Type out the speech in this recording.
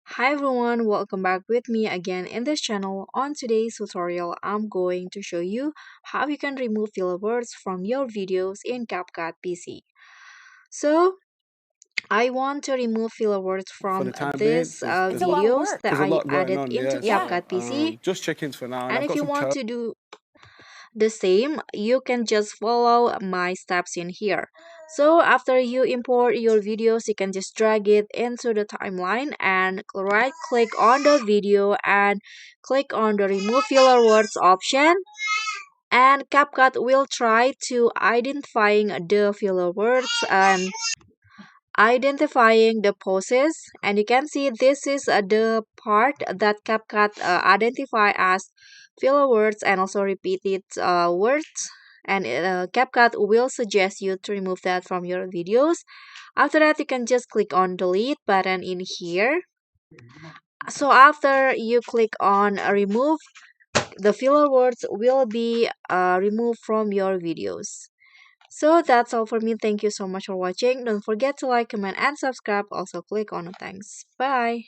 Hi everyone, welcome back with me again in this channel. On today's tutorial, I'm going to show you how you can remove filler words from your videos in CapCut PC. So, I want to remove filler words For from the time being, this there's It's a lot of videos work. that a I lot going added on. into Yeah, Yeah. CapCut so PC. just checking for now, and And I've if got you some want code. to do the same, you can just follow my steps in here. So after you import your videos, you can just drag it into the timeline and right click on the video and click on the remove filler words option, and CapCut will try to identifying the filler words and identifying the poses, and you can see this is the part that CapCut identify as filler words and also repeated words, and CapCut will suggest you to remove that from your videos. After that, you can just click on delete button in here. So after you click on remove, the filler words will be removed from your videos. So that's all for me. Thank you so much for watching. Don't forget to like, comment, and subscribe. Also click on the thanks. Bye.